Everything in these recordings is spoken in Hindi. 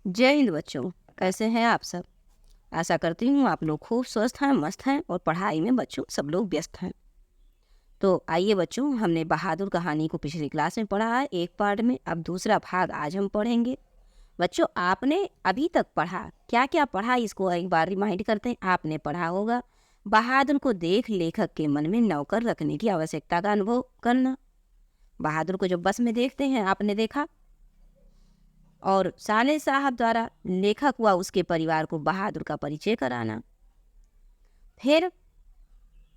जय हिंद बच्चों। कैसे हैं आप सब? आशा करती हूँ आप लोग खूब स्वस्थ हैं, मस्त हैं और पढ़ाई में बच्चों सब लोग व्यस्त हैं। तो आइए बच्चों, हमने बहादुर कहानी को पिछली क्लास में पढ़ा है एक पार्ट में। अब दूसरा भाग आज हम पढ़ेंगे। बच्चों, आपने अभी तक पढ़ा, क्या क्या पढ़ा इसको एक बार रिमाइंड करते हैं। आपने पढ़ा होगा, बहादुर को देख लेखक के मन में नौकर रखने की आवश्यकता का अनुभव करना। बहादुर को जब बस में देखते हैं, आपने देखा, और साले साहब द्वारा लेखक व उसके परिवार को बहादुर का परिचय कराना। फिर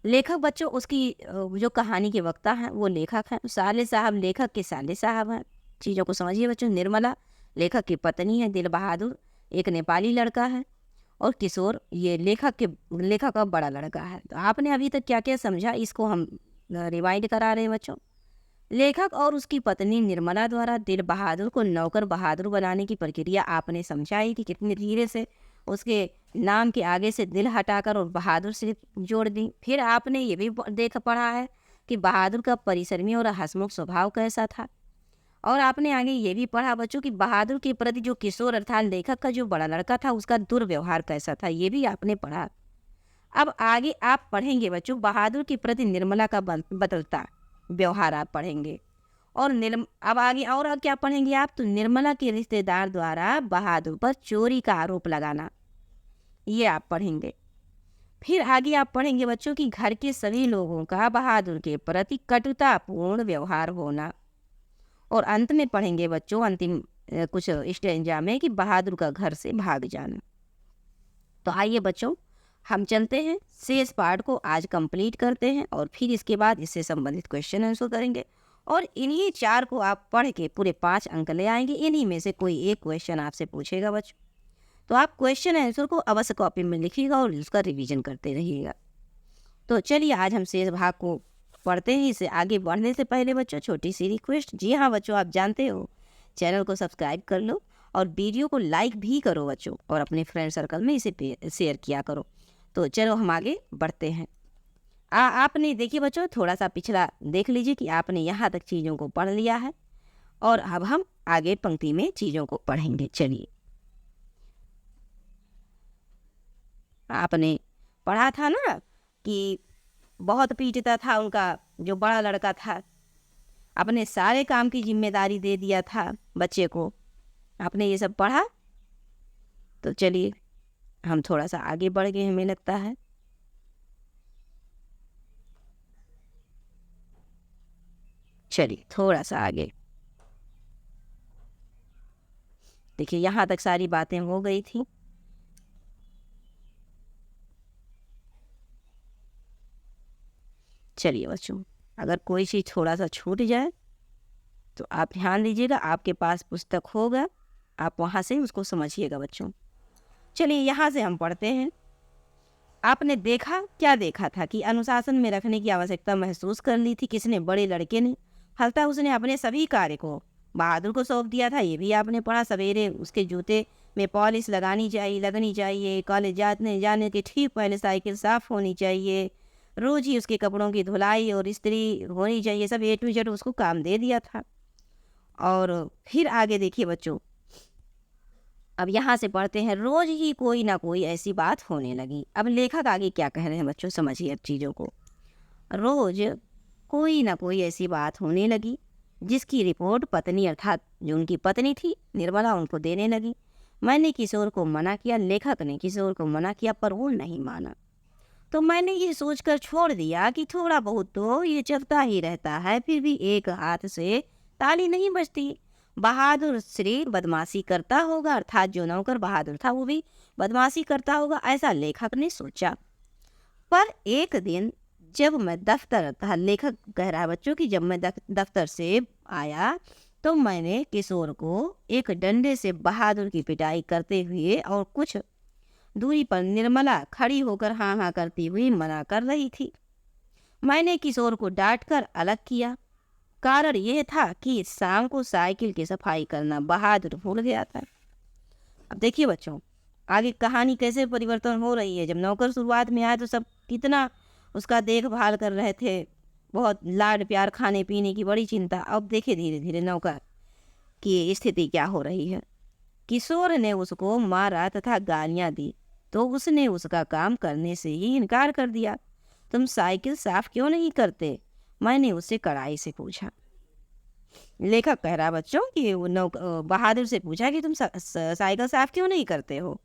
लेखक बच्चों उसकी जो कहानी के वक्ता हैं वो लेखक हैं। साले साहब लेखक के साले साहब हैं। चीज़ों को समझिए बच्चों। निर्मला लेखक की पत्नी है। दिल बहादुर एक नेपाली लड़का है। और किशोर ये लेखक का बड़ा लड़का है। तो आपने अभी तक क्या क्या समझा इसको हम रिवाइंड करा रहे हैं बच्चों। लेखक और उसकी पत्नी निर्मला द्वारा दिल बहादुर को नौकर बहादुर बनाने की प्रक्रिया आपने समझाई कि कितने धीरे से उसके नाम के आगे से दिल हटाकर और बहादुर से जोड़ दी। फिर आपने ये भी देख पढ़ा है कि बहादुर का परिश्रमी और हंसमुख स्वभाव कैसा था। और आपने आगे ये भी पढ़ा बच्चों कि बहादुर के प्रति जो किशोर अर्थात लेखक का जो बड़ा लड़का था उसका दुर्व्यवहार कैसा था, ये भी आपने पढ़ा। अब आगे आप पढ़ेंगे बच्चों बहादुर के प्रति निर्मला का बदलता व्यवहार आप पढ़ेंगे। और अब आगे और क्या पढ़ेंगे आप, तो निर्मला के रिश्तेदार द्वारा बहादुर पर चोरी का आरोप लगाना, ये आप पढ़ेंगे। फिर आगे आप पढ़ेंगे बच्चों कि घर के सभी लोगों का बहादुर के प्रति कटुतापूर्ण व्यवहार होना। और अंत में पढ़ेंगे बच्चों अंतिम कुछ स्टेंजा में कि बहादुर का घर से भाग जाना। तो आइए बच्चों, हम चलते हैं शेष पार्ट को आज कंप्लीट करते हैं और फिर इसके बाद इससे संबंधित क्वेश्चन आंसर करेंगे। और इन्हीं 4 को आप पढ़ के पूरे 5 अंक ले आएंगे। इन्हीं में से कोई एक क्वेश्चन आपसे पूछेगा बच्चों, तो आप क्वेश्चन आंसर को अवश्य कॉपी में लिखिएगा और उसका रिवीजन करते रहिएगा। तो चलिए आज हम शेष भाग को पढ़ते हैं। इसे आगे बढ़ने से पहले बच्चों छोटी सी रिक्वेस्ट। जी हाँ बच्चों, आप जानते हो चैनल को सब्सक्राइब कर लो और वीडियो को लाइक भी करो बच्चों, और अपने फ्रेंड सर्कल में इसे शेयर किया करो। तो चलो हम आगे बढ़ते हैं। आपने देखिए बच्चों थोड़ा सा पिछला देख लीजिए कि आपने यहाँ तक चीज़ों को पढ़ लिया है और अब हम आगे पंक्ति में चीज़ों को पढ़ेंगे। चलिए, आपने पढ़ा था ना कि बहुत पीटता था उनका जो बड़ा लड़का था, अपने सारे काम की जिम्मेदारी दे दिया था बच्चे को। आपने ये सब पढ़ा। तो चलिए हम थोड़ा सा आगे बढ़ गए हमें लगता है। चलिए थोड़ा सा आगे देखिए, यहाँ तक सारी बातें हो गई थी। चलिए बच्चों, अगर कोई चीज़ थोड़ा सा छूट जाए तो आप ध्यान दीजिएगा, आपके पास पुस्तक होगा, आप वहाँ से उसको समझिएगा बच्चों। चलिए यहाँ से हम पढ़ते हैं। आपने देखा, क्या देखा था कि अनुशासन में रखने की आवश्यकता महसूस कर ली थी किसने, बड़े लड़के ने। फलतः उसने अपने सभी कार्य को बहादुर को सौंप दिया था, ये भी आपने पढ़ा। सवेरे उसके जूते में पॉलिश लगनी चाहिए, कॉलेज जाने के ठीक पहले साइकिल साफ होनी चाहिए, रोज ही उसके कपड़ों की धुलाई और इस्त्री होनी चाहिए। सब A to Z उसको काम दे दिया था। और फिर आगे देखिए बच्चों, अब यहाँ से पढ़ते हैं। रोज ही कोई ना कोई ऐसी बात होने लगी। अब लेखक आगे क्या कह रहे हैं बच्चों, समझिए अब चीज़ों को। रोज कोई ना कोई ऐसी बात होने लगी जिसकी रिपोर्ट पत्नी अर्थात जो उनकी पत्नी थी निर्मला उनको देने लगी। मैंने किशोर को मना किया, लेखक ने किशोर को मना किया, पर वो नहीं माना। तो मैंने ये सोचकर छोड़ दिया कि थोड़ा बहुत तो ये चलता ही रहता है, फिर भी एक हाथ से ताली नहीं बजती। बहादुर श्री बदमाशी करता होगा, अर्थात जो नौकर बहादुर था वो भी बदमाशी करता होगा, ऐसा लेखक ने सोचा। पर एक दिन जब मैं दफ्तर था, लेखक कह रहा है बच्चों कि जब मैं दफ्तर से आया तो मैंने किशोर को एक डंडे से बहादुर की पिटाई करते हुए, और कुछ दूरी पर निर्मला खड़ी होकर हाँ हाँ करती हुई मना कर रही थी। मैंने किशोर को डांटकर अलग किया। कारण यह था कि शाम को साइकिल की सफाई करना बहादुर भूल गया था। अब देखिए बच्चों आगे कहानी कैसे परिवर्तन हो रही है। जब नौकर शुरुआत में आए तो सब कितना उसका देखभाल कर रहे थे, बहुत लाड प्यार, खाने पीने की बड़ी चिंता। अब देखिए धीरे धीरे नौकर की स्थिति क्या हो रही है। किशोर ने उसको मारा तथा गालियां दी तो उसने उसका काम करने से ही इनकार कर दिया। तुम साइकिल साफ क्यों नहीं करते? मैंने उससे कड़ाई से पूछा। लेखक कह रहा बच्चों कि बहादुर से पूछा कि तुम साइकिल साफ क्यों नहीं करते हो?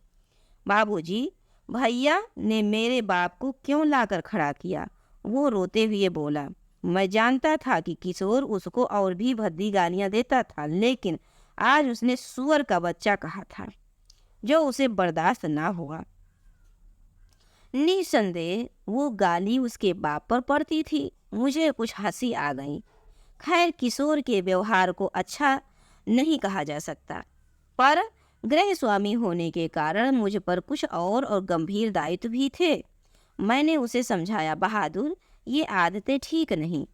बाबूजी, भैया ने मेरे बाप को क्यों लाकर खड़ा किया? वो रोते हुए बोला। मैं जानता था कि किशोर उसको और भी भद्दी गालियां देता था, लेकिन आज उसने सुअर का बच्चा कहा था जो उसे बर्दाश्त ना हुआ। निसंदेह वो गाली उसके बाप पर पड़ती थी। मुझे कुछ हंसी आ गई। खैर, किशोर के व्यवहार को अच्छा नहीं कहा जा सकता, पर गृह स्वामी होने के कारण मुझ पर कुछ और गंभीर दायित्व भी थे। मैंने उसे समझाया, बहादुर, ये आदतें ठीक नहीं।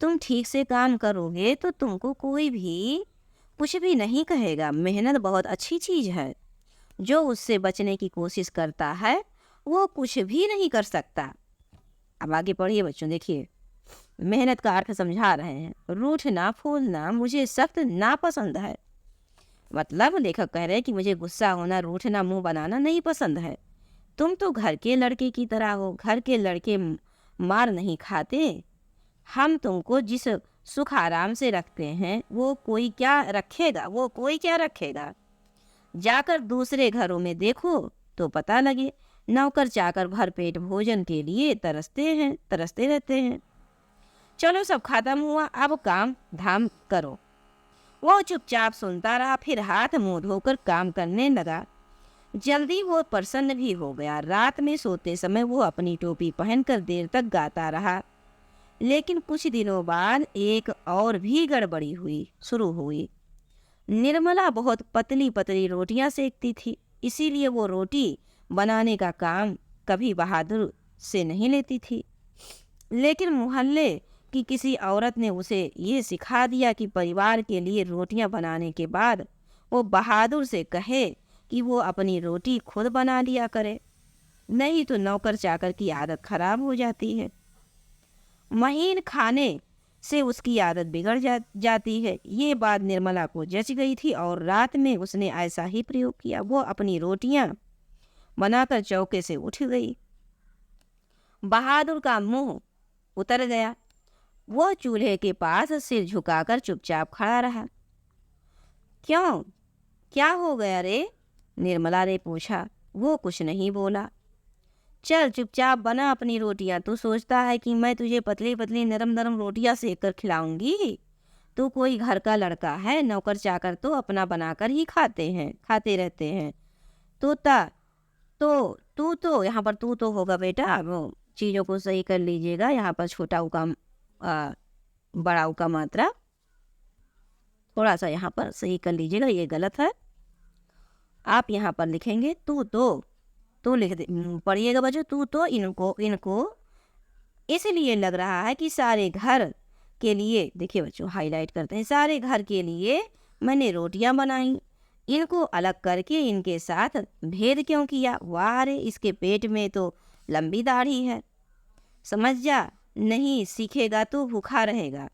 तुम ठीक से काम करोगे तो तुमको कोई भी कुछ भी नहीं कहेगा। मेहनत बहुत अच्छी चीज है। जो उससे बचने की कोशिश करता है वो कुछ भी नहीं कर सकता। अब आगे पढ़िए बच्चों, देखिए मेहनत का अर्थ समझा रहे हैं। रूठना फूलना मुझे सख्त नापसंद है। मतलब लेखक कह रहे हैं कि मुझे गुस्सा होना, रूठना, मुंह बनाना नहीं पसंद है। तुम तो घर के लड़के की तरह हो। घर के लड़के मार नहीं खाते। हम तुमको जिस सुख आराम से रखते हैं वो कोई क्या रखेगा। जाकर दूसरे घरों में देखो तो पता लगे। नौकर चाकर भरपेट भोजन के लिए तरसते रहते हैं। चलो, सब खत्म हुआ, अब काम धाम करो। वो चुपचाप सुनता रहा, फिर हाथ मुंह धोकर काम करने लगा। जल्दी वो प्रसन्न भी हो गया। रात में सोते समय वो अपनी टोपी पहनकर देर तक गाता रहा। लेकिन कुछ दिनों बाद एक और भी गड़बड़ी शुरू हुई। निर्मला बहुत पतली पतली रोटियां सेकती थी, इसीलिए वो रोटी बनाने का काम कभी बहादुर से नहीं लेती थी। लेकिन मोहल्ले कि किसी औरत ने उसे ये सिखा दिया कि परिवार के लिए रोटियां बनाने के बाद वो बहादुर से कहे कि वो अपनी रोटी खुद बना लिया करे, नहीं तो नौकर चाकर की आदत खराब हो जाती है। महीन खाने से उसकी आदत बिगड़ जाती है। ये बात निर्मला को जच गई थी और रात में उसने ऐसा ही प्रयोग किया। वो अपनी रोटियां बनाकर चौके से उठ गई। बहादुर का मुंह उतर गया। वो चूल्हे के पास सिर झुकाकर चुपचाप खड़ा रहा। क्यों, क्या हो गया रे? निर्मला ने पूछा। वो कुछ नहीं बोला। चल चुपचाप बना अपनी रोटियां। तू सोचता है कि मैं तुझे पतली पतली नरम नरम रोटियां सेक कर खिलाऊंगी? तू कोई घर का लड़का है। नौकर चाकर तो अपना बनाकर ही खाते रहते हैं। तोता तो तू तो यहाँ पर तू तो होगा बेटा। अब चीज़ों को सही कर लीजिएगा। यहाँ पर छोटा उका बड़ा उका मात्रा थोड़ा सा यहाँ पर सही कर लीजिएगा, ये गलत है। आप यहाँ पर लिखेंगे तो लिख दे, पढ़िएगा बच्चों। तू तो इनको इसलिए लग रहा है कि सारे घर के लिए, देखिए बच्चों हाईलाइट करते हैं, सारे घर के लिए मैंने रोटियां बनाई। इनको अलग करके इनके साथ भेद क्यों किया? वाह रे, इसके पेट में तो लंबी दाढ़ी है। समझ जा, नहीं सीखेगा तो भूखा रहेगा।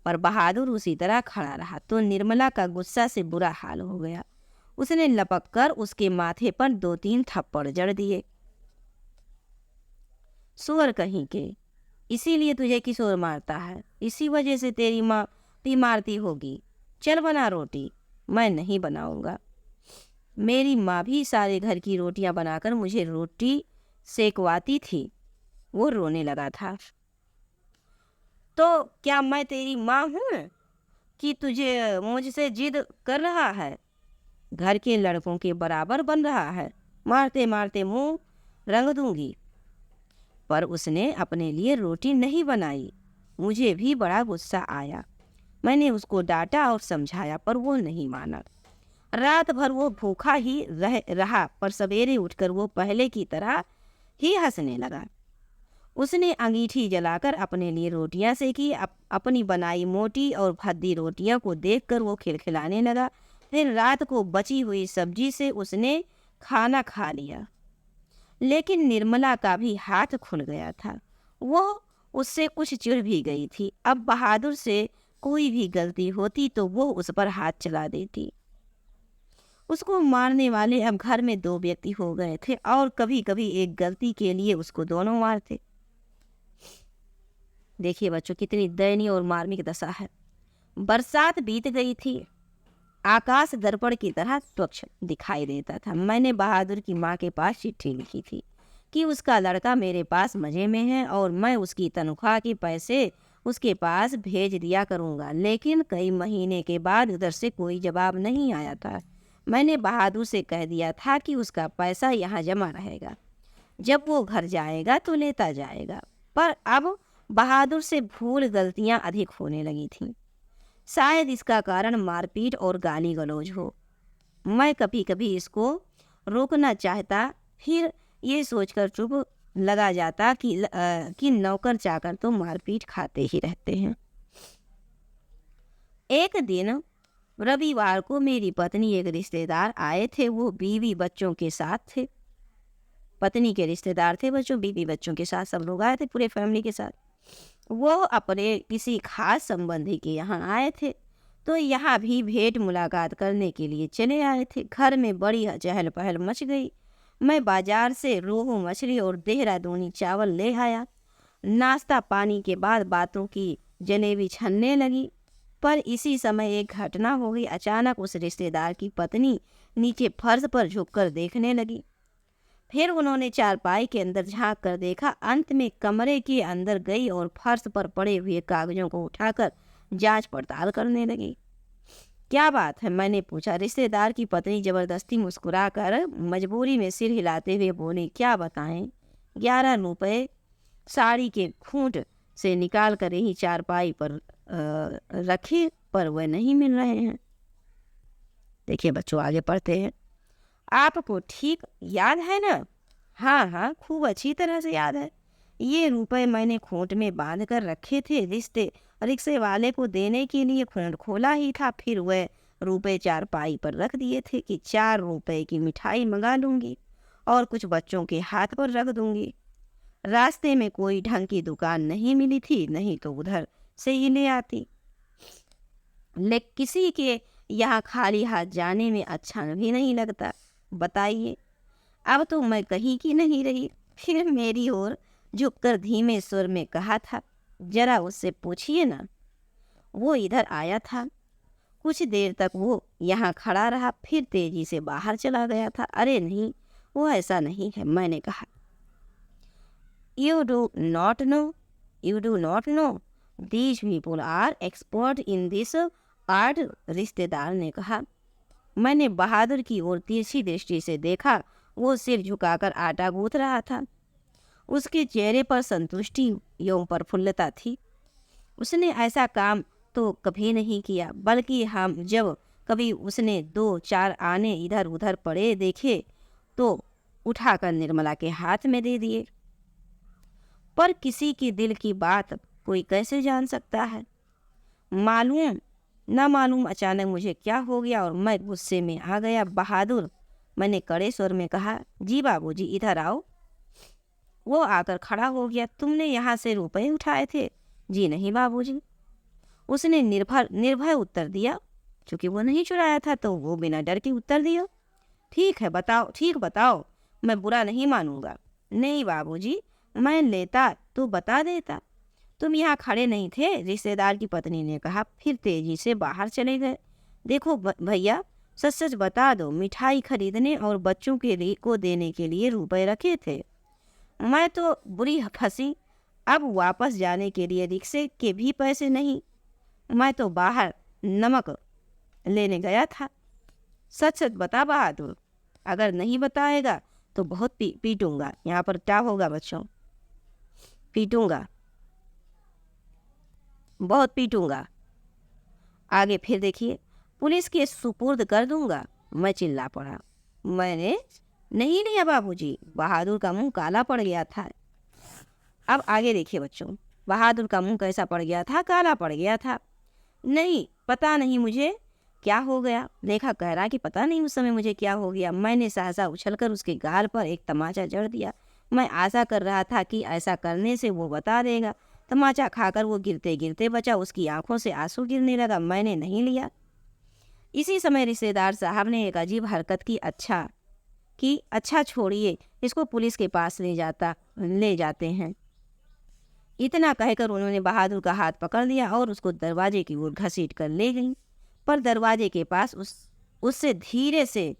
पर बहादुर उसी तरह खड़ा रहा तो निर्मला का गुस्सा से बुरा हाल हो गया। उसने लपक कर उसके माथे पर 2-3 थप्पड़ जड़ दिए। सुअर कहीं के, इसीलिए तुझे किशोर मारता है। इसी वजह से तेरी माँ भी मारती होगी। चल बना रोटी। मैं नहीं बनाऊंगा। मेरी माँ भी सारे घर की रोटियां बनाकर मुझे रोटी सेकवाती थी। वो रोने लगा था। तो क्या मैं तेरी माँ हूँ कि तुझे मुझसे जिद कर रहा है? घर के लड़कों के बराबर बन रहा है। मारते मारते मुंह रंग दूंगी। पर उसने अपने लिए रोटी नहीं बनाई। मुझे भी बड़ा गुस्सा आया। मैंने उसको डांटा और समझाया, पर वो नहीं माना। रात भर वो भूखा ही रहा, पर सवेरे उठकर वो पहले की तरह ही हंसने लगा। उसने अंगीठी जलाकर अपने लिए रोटियां सेकी। अपनी बनाई मोटी और भद्दी रोटियां को देखकर वो खिलखिलाने लगा। फिर रात को बची हुई सब्जी से उसने खाना खा लिया। लेकिन निर्मला का भी हाथ खुल गया था। वो उससे कुछ चिढ़ भी गई थी। अब बहादुर से कोई भी गलती होती तो वो उस पर हाथ चला देती। उसको मारने वाले अब घर में 2 व्यक्ति हो गए थे और कभी कभी एक गलती के लिए उसको दोनों मारते। देखिए बच्चों, कितनी दयनीय और मार्मिक दशा है। बरसात बीत गई थी। आकाश दर्पण की तरह स्वच्छ दिखाई देता था। मैंने बहादुर की माँ के पास चिट्ठी लिखी थी कि उसका लड़का मेरे पास मजे में है और मैं उसकी तनख्वाह के पैसे उसके पास भेज दिया करूँगा। लेकिन कई महीने के बाद उधर से कोई जवाब नहीं आया था। मैंने बहादुर से कह दिया था कि उसका पैसा यहाँ जमा रहेगा, जब वो घर जाएगा तो लेता जाएगा। पर अब बहादुर से भूल गलतियाँ अधिक होने लगी थीं। शायद इसका कारण मारपीट और गाली गलौज हो। मैं कभी कभी इसको रोकना चाहता, फिर ये सोचकर चुप लगा जाता कि नौकर चाकर तो मारपीट खाते ही रहते हैं। एक दिन रविवार को मेरी पत्नी एक रिश्तेदार आए थे। वो बीवी बच्चों के साथ थे। पत्नी के रिश्तेदार थे बच्चों, बीवी बच्चों के साथ सब लोग आए थे, पूरे फैमिली के साथ। वो अपने किसी खास संबंधी के यहाँ आए थे, तो यहाँ भी भेंट मुलाकात करने के लिए चले आए थे। घर में बड़ी चहल पहल मच गई। मैं बाजार से रोहू मछली और देहरादूनी चावल ले आया। नाश्ता पानी के बाद बातों की जलेबी छनने लगी। पर इसी समय एक घटना हो गई। अचानक उस रिश्तेदार की पत्नी नीचे फर्श पर झुककर देखने लगी। फिर उन्होंने चारपाई के अंदर झांक कर देखा। अंत में कमरे के अंदर गई और फर्श पर पड़े हुए कागजों को उठाकर जांच पड़ताल करने लगी। क्या बात है, मैंने पूछा। रिश्तेदार की पत्नी जबरदस्ती मुस्कुराकर मजबूरी में सिर हिलाते हुए बोली, क्या बताएं, 11 रुपए साड़ी के खूंट से निकाल कर यही चारपाई पर रखे, पर वह नहीं मिल रहे हैं। देखिए बच्चों, आगे पढ़ते हैं। आपको ठीक याद है ना? हाँ हाँ, खूब अच्छी तरह से याद है। ये रुपए मैंने खूंट में बांध कर रखे थे। रिक्शे वाले को देने के लिए खूंट खोला ही था। फिर वह रुपए चारपाई पर रख दिए थे कि 4 रुपए की मिठाई मंगा लूंगी और कुछ बच्चों के हाथ पर रख दूंगी। रास्ते में कोई ढंग की दुकान नहीं मिली थी, नहीं तो उधर से ही ले आती। लेकिन किसी के यहाँ खाली हाथ जाने में अच्छा भी नहीं लगता। बताइए, अब तो मैं कहीं की नहीं रही। फिर मेरी ओर झुककर धीमे स्वर में कहा था, जरा उससे पूछिए ना, वो इधर आया था। कुछ देर तक वो यहाँ खड़ा रहा, फिर तेजी से बाहर चला गया था। अरे नहीं, वो ऐसा नहीं है, मैंने कहा। You do not know these people are expert in this art, रिश्तेदार ने कहा। मैंने बहादुर की ओर तिरछी दृष्टि से देखा। वो सिर झुकाकर आटा गूंथ रहा था। उसके चेहरे पर संतुष्टि एवं प्रफुल्लता थी। उसने ऐसा काम तो कभी नहीं किया, बल्कि हम जब कभी उसने 2-4 आने इधर उधर पड़े देखे तो उठाकर निर्मला के हाथ में दे दिए। पर किसी के दिल की बात कोई कैसे जान सकता है? मालूम ना मालूम अचानक मुझे क्या हो गया और मैं गुस्से में आ गया। बहादुर, मैंने कड़े स्वर में कहा। जी बाबूजी, इधर आओ। वो आकर खड़ा हो गया। तुमने यहाँ से रुपए उठाए थे? जी नहीं बाबूजी, उसने निर्भय उत्तर दिया। क्योंकि वो नहीं चुराया था तो वो बिना डर के उत्तर दिया। ठीक है, बताओ, ठीक बताओ, मैं बुरा नहीं मानूंगा। नहीं बाबूजी, मैं लेता तो बता देता। तुम यहाँ खड़े नहीं थे, रिश्तेदार की पत्नी ने कहा। फिर तेजी से बाहर चले गए। देखो भैया, सच सच बता दो, मिठाई खरीदने और बच्चों के लिए को देने के लिए रुपए रखे थे। मैं तो बुरी फंसी। अब वापस जाने के लिए रिक्शे के भी पैसे नहीं। मैं तो बाहर नमक लेने गया था। सच सच बता बहादुर, अगर नहीं बताएगा तो बहुत पीटूंगा। यहाँ पर क्या होगा बच्चों? पीटूंगा, बहुत पीटूंगा। आगे फिर देखिए, पुलिस के सुपुर्द कर दूंगा, मैं चिल्ला पड़ा। मैंने नहीं लिया बाबूजी। बहादुर का मुंह काला पड़ गया था। अब आगे देखिए बच्चों, बहादुर का मुंह कैसा पड़ गया था? काला पड़ गया था। नहीं, पता नहीं मुझे क्या हो गया। देखा, कह रहा कि पता नहीं उस समय मुझे क्या हो गया। मैंने सहसा उछलकर उसके गाल पर एक तमाचा जड़ दिया। मैं आशा कर रहा था कि ऐसा करने से वो बता देगा। तमाचा खाकर वो गिरते गिरते बचा। उसकी आंखों से आंसू गिरने लगा। मैंने नहीं लिया। इसी समय रिश्तेदार साहब ने एक अजीब हरकत की। अच्छा छोड़िए, इसको पुलिस के पास ले जाते हैं। इतना कहकर उन्होंने बहादुर का हाथ पकड़ लिया और उसको दरवाजे की ओर घसीट कर ले गई। पर दरवाजे के पास उससे धीरे से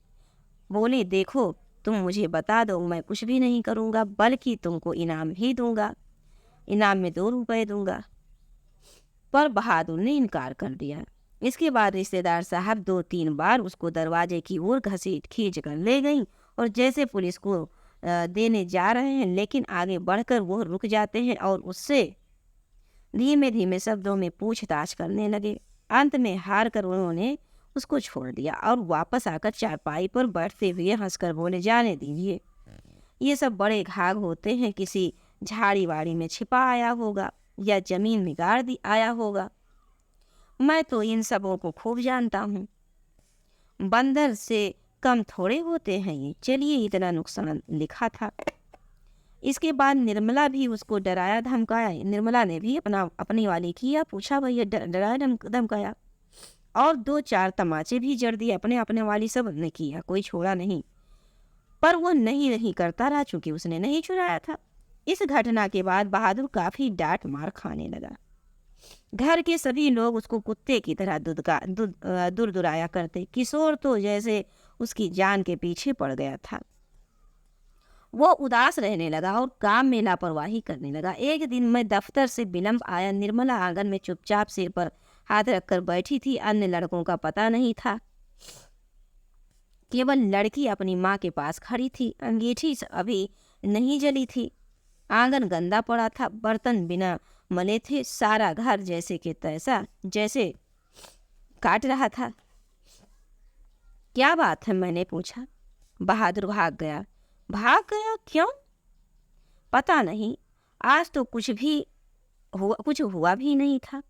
बोली, देखो, तुम मुझे बता दो, मैं कुछ भी नहीं करूँगा, बल्कि तुमको इनाम ही दूंगा। इनाम में 2 रुपए दूंगा। पर बहादुर ने इनकार कर दिया। इसके बाद रिश्तेदार साहब 2-3 बार उसको दरवाजे की ओर खींच कर ले गई और जैसे पुलिस को देने जा रहे हैं, लेकिन आगे बढ़कर वो रुक जाते हैं और उससे धीमे धीमे शब्दों में पूछताछ करने लगे। अंत में हार कर उन्होंने उसको छोड़ दिया और वापस आकर चारपाई पर बैठते हुए हंसकर बोले, जाने दीजिए, ये सब बड़े घाघ होते हैं, किसी झाड़ी वाड़ी में छिपा आया होगा या जमीन में गाड़ दी आया होगा। मैं तो इन सबों को खूब जानता हूँ। बंदर से कम थोड़े होते हैं ये। चलिए, इतना नुकसान लिखा था। इसके बाद निर्मला भी उसको डराया धमकाया। निर्मला ने भी अपनी वाली किया, पूछा, भैया डराया धमकाया, और 2-4 तमाचे भी जड़ दिए। अपने अपने वाली सब ने किया, कोई छोड़ा नहीं। पर वो नहीं करता रहा, चूंकि उसने नहीं चुराया था। इस घटना के बाद बहादुर काफी डांट मार खाने लगा। घर के सभी लोग उसको कुत्ते की तरह दुराया करते। किशोर तो जैसे उसकी जान के पीछे पड़ गया था। वो उदास रहने लगा और काम में लापरवाही करने लगा। एक दिन मैं दफ्तर से विलंब आया। निर्मला आंगन में चुपचाप सिर पर हाथ रखकर बैठी थी। अन्य लड़कों का पता नहीं था, केवल लड़की अपनी माँ के पास खड़ी थी। अंगीठी अभी नहीं जली थी। आंगन गंदा पड़ा था, बर्तन बिना मले थे। सारा घर जैसे काट रहा था। क्या बात है, मैंने पूछा। बहादुर भाग गया। क्यों? पता नहीं, आज तो कुछ हुआ भी नहीं था।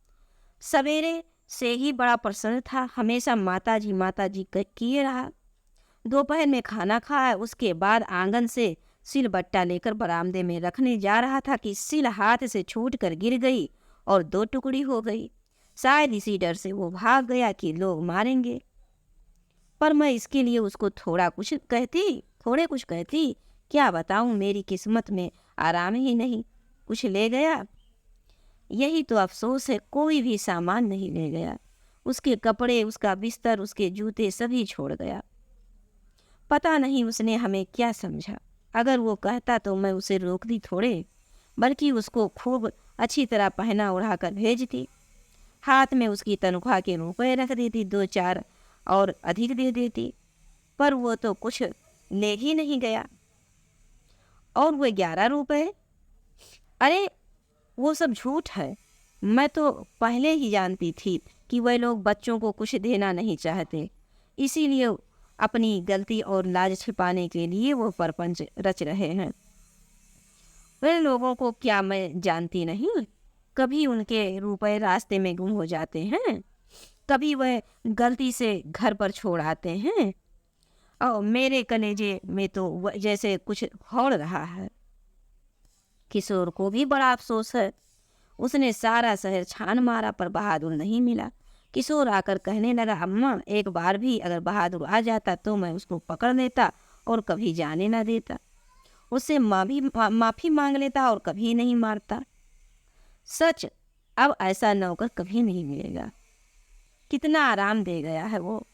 सवेरे से ही बड़ा प्रसन्न था, हमेशा माताजी किए रहा। दोपहर में खाना खाया, उसके बाद आंगन से सिलबट्टा लेकर बरामदे में रखने जा रहा था कि सिल हाथ से छूटकर गिर गई और 2 टुकड़ी हो गई। शायद इसी डर से वो भाग गया कि लोग मारेंगे। पर मैं इसके लिए उसको थोड़े कुछ कहती। क्या बताऊं, मेरी किस्मत में आराम ही नहीं। कुछ ले गया, यही तो अफसोस है। कोई भी सामान नहीं ले गया। उसके कपड़े, उसका बिस्तर, उसके जूते सभी छोड़ गया। पता नहीं उसने हमें क्या समझा। अगर वो कहता तो मैं उसे रोकती थोड़े, बल्कि उसको खूब अच्छी तरह पहना उड़ा कर भेजती। हाथ में उसकी तनख्वाह के रुपए रख देती, 2-4 और अधिक दे देती। पर वो तो कुछ ले ही नहीं गया। और वो 11 रुपए, अरे वो सब झूठ है। मैं तो पहले ही जानती थी कि वह लोग बच्चों को कुछ देना नहीं चाहते, इसीलिए अपनी गलती और लाज छिपाने के लिए वो परपंच रच रहे हैं। वे लोगों को क्या मैं जानती नहीं? कभी उनके रुपए रास्ते में गुम हो जाते हैं, कभी वह गलती से घर पर छोड़ आते हैं, और मेरे कलेजे में तो जैसे कुछ होड़ रहा है। किशोर को भी बड़ा अफसोस है। उसने सारा शहर छान मारा, पर बहादुर नहीं मिला। किशोर आकर कहने लगा, अम्मा, एक बार भी अगर बहादुर आ जाता तो मैं उसको पकड़ लेता और कभी जाने ना देता। उससे माफ़ी मांग लेता और कभी नहीं मारता। सच, अब ऐसा नौकर कभी नहीं मिलेगा। कितना आराम दे गया है वो।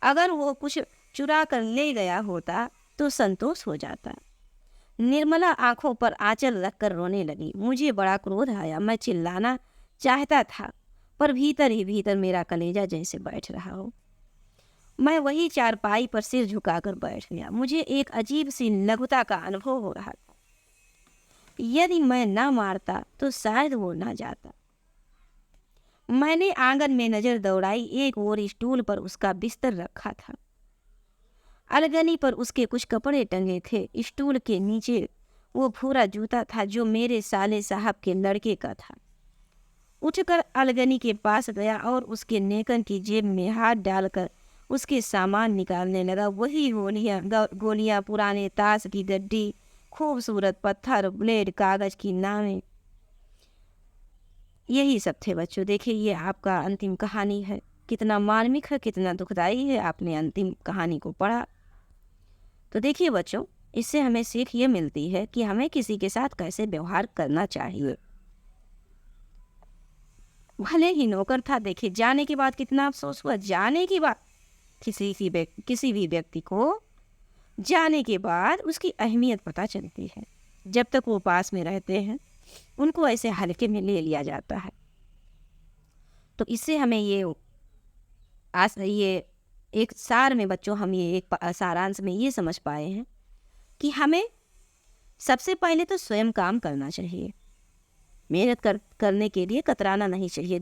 अगर वो कुछ चुरा कर ले गया होता तो संतोष हो जाता। निर्मला आंखों पर आंचल रखकर रोने लगी। मुझे बड़ा क्रोध आया। मैं चिल्लाना चाहता था, पर भीतर ही भीतर मेरा कलेजा जैसे बैठ रहा हो। मैं वही चारपाई पर सिर झुकाकर बैठ गया। मुझे एक अजीब सी लघुता का अनुभव हो रहा था। यदि मैं ना मारता तो शायद वो ना जाता। मैंने आंगन में नजर दौड़ाई। एक ओर स्टूल पर उसका बिस्तर रखा था, अलगनी पर उसके कुछ कपड़े टंगे थे। स्टूल के नीचे वो भूरा जूता था जो मेरे साले साहब के लड़के का था। उठकर अलगनी के पास गया और उसके नेकन की जेब में हाथ डालकर उसके सामान निकालने लगा। वही गोलियां, पुराने ताश की गड्डी, खूबसूरत पत्थर, ब्लेड, कागज की नावें, यही सब थे बच्चों। देखिए, ये आपका अंतिम कहानी है। कितना मार्मिक है, कितना दुखदाई है। आपने अंतिम कहानी को पढ़ा तो देखिए बच्चों, इससे हमें सीख ये मिलती है कि हमें किसी के साथ कैसे व्यवहार करना चाहिए। भले ही नौकर था, देखिए जाने के बाद कितना अफसोस हुआ। जाने के बाद किसी भी व्यक्ति को जाने के बाद उसकी अहमियत पता चलती है। जब तक वो पास में रहते हैं उनको ऐसे हल्के में ले लिया जाता है। तो इससे हमें ये एक सार में बच्चों, हम ये एक सारांश में ये समझ पाए हैं कि हमें सबसे पहले तो स्वयं काम करना चाहिए, मेहनत करने के लिए कतराना नहीं चाहिए।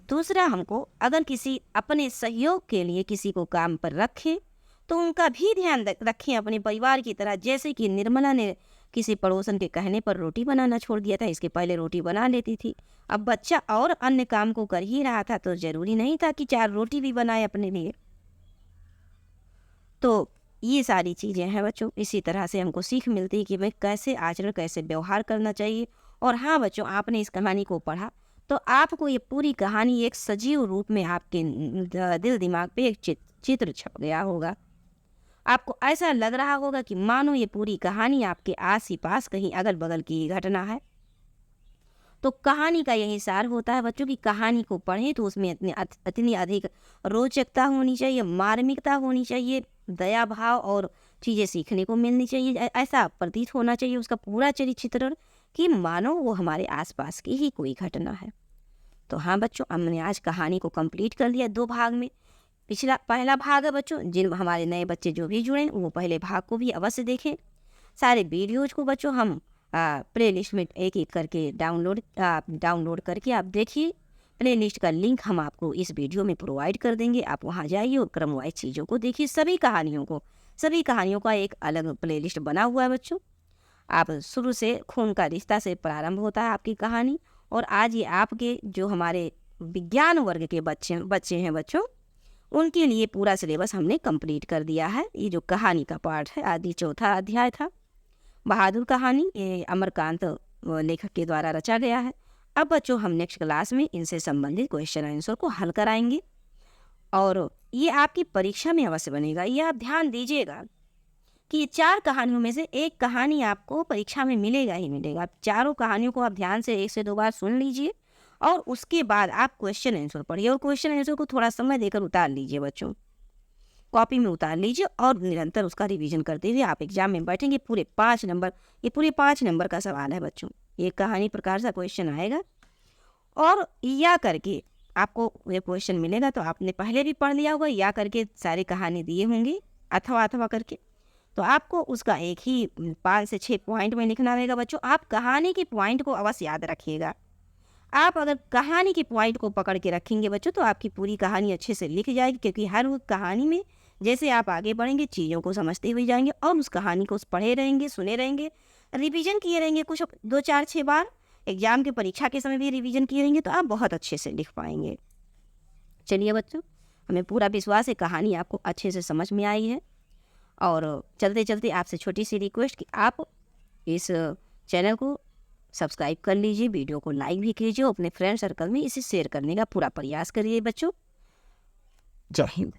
दूसरा हमको अगर किसी अपने सहयोग के लिए किसी को काम पर रखें तो उनका भी ध्यान रखें अपने परिवार की तरह। जैसे कि निर्मला ने किसी पड़ोसन के कहने पर रोटी बनाना छोड़ दिया था, इसके पहले रोटी बना लेती थी। अब बच्चा और अन्य काम को कर ही रहा था तो ज़रूरी नहीं था कि 4 रोटी भी बनाए अपने लिए। तो ये सारी चीज़ें हैं बच्चों, इसी तरह से हमको सीख मिलती है कि भाई कैसे आचरण, कैसे व्यवहार करना चाहिए। और हाँ बच्चों, आपने इस कहानी को पढ़ा तो आपको ये पूरी कहानी एक सजीव रूप में आपके दिल दिमाग पे एक चित्र छप गया होगा। आपको ऐसा लग रहा होगा कि मानो ये पूरी कहानी आपके आस ही पास कहीं अगल बगल की घटना है। तो कहानी का यही सार होता है बच्चों की कहानी को पढ़ें तो उसमें इतनी अधिक रोचकता होनी चाहिए, मार्मिकता होनी चाहिए, दया भाव और चीज़ें सीखने को मिलनी चाहिए। ऐसा प्रतीत होना चाहिए उसका पूरा चरित्र कि मानो वो हमारे आसपास की ही कोई घटना है। तो हाँ बच्चों, हमने आज कहानी को कंप्लीट कर लिया 2 भाग में। पहला भाग है बच्चों, जिन हमारे नए बच्चे जो भी जुड़े वो पहले भाग को भी अवश्य देखें। सारे वीडियोज को बच्चों हम प्लेलिस्ट में एक एक करके डाउनलोड करके आप देखिए। प्लेलिस्ट का लिंक हम आपको इस वीडियो में प्रोवाइड कर देंगे, आप वहां जाइए और क्रमवाइज चीज़ों को देखिए। सभी कहानियों का एक अलग प्लेलिस्ट बना हुआ है बच्चों। आप शुरू से खून का रिश्ता से प्रारंभ होता है आपकी कहानी, और आज ये आपके जो हमारे विज्ञान वर्ग के बच्चे हैं बच्चों, उनके लिए पूरा सिलेबस हमने कंप्लीट कर दिया है। ये जो कहानी का पार्ट है, आदि 4था अध्याय था बहादुर कहानी, ये अमरकांत लेखक के द्वारा रचा गया है। अब बच्चों हम नेक्स्ट क्लास में इनसे संबंधित क्वेश्चन आंसर को हल कराएंगे और ये आपकी परीक्षा में अवश्य बनेगा। ये आप ध्यान दीजिएगा कि ये 4 कहानियों में से एक कहानी आपको परीक्षा में मिलेगा ही मिलेगा। चारों कहानियों को आप ध्यान से 1 से 2 बार सुन लीजिए और उसके बाद आप क्वेश्चन आंसर पढ़िए और क्वेश्चन आंसर को थोड़ा समय देकर उतार लीजिए बच्चों, कॉपी में उतार लीजिए और निरंतर उसका रिवीजन करते हुए आप एग्जाम में बैठेंगे। पूरे 5 नंबर का सवाल है बच्चों। ये कहानी प्रकार से क्वेश्चन आएगा और या करके आपको ये क्वेश्चन मिलेगा तो आपने पहले भी पढ़ लिया होगा, या करके सारी कहानी दिए होंगे अथवा करके, तो आपको उसका एक ही 5 से 6 पॉइंट में लिखना रहेगा बच्चों। आप कहानी के पॉइंट को अवश्य याद रखिएगा। आप अगर कहानी के पॉइंट को पकड़ के रखेंगे बच्चों तो आपकी पूरी कहानी अच्छे से लिख जाएगी, क्योंकि हर वो कहानी में जैसे आप आगे बढ़ेंगे चीज़ों को समझते हुए जाएंगे और उस कहानी को पढ़े रहेंगे, सुने रहेंगे, रिवीजन किए रहेंगे कुछ 2 4 6 बार, एग्जाम के परीक्षा के समय भी रिवीजन किए रहेंगे तो आप बहुत अच्छे से लिख पाएंगे। चलिए बच्चों, हमें पूरा विश्वास है कहानी आपको अच्छे से समझ में आई है। और चलते चलते आपसे छोटी सी रिक्वेस्ट कि आप इस चैनल को सब्सक्राइब कर लीजिए, वीडियो को लाइक भी कीजिए, अपने फ्रेंड सर्कल में इसे शेयर करने का पूरा प्रयास करिए बच्चों। जय हिंद।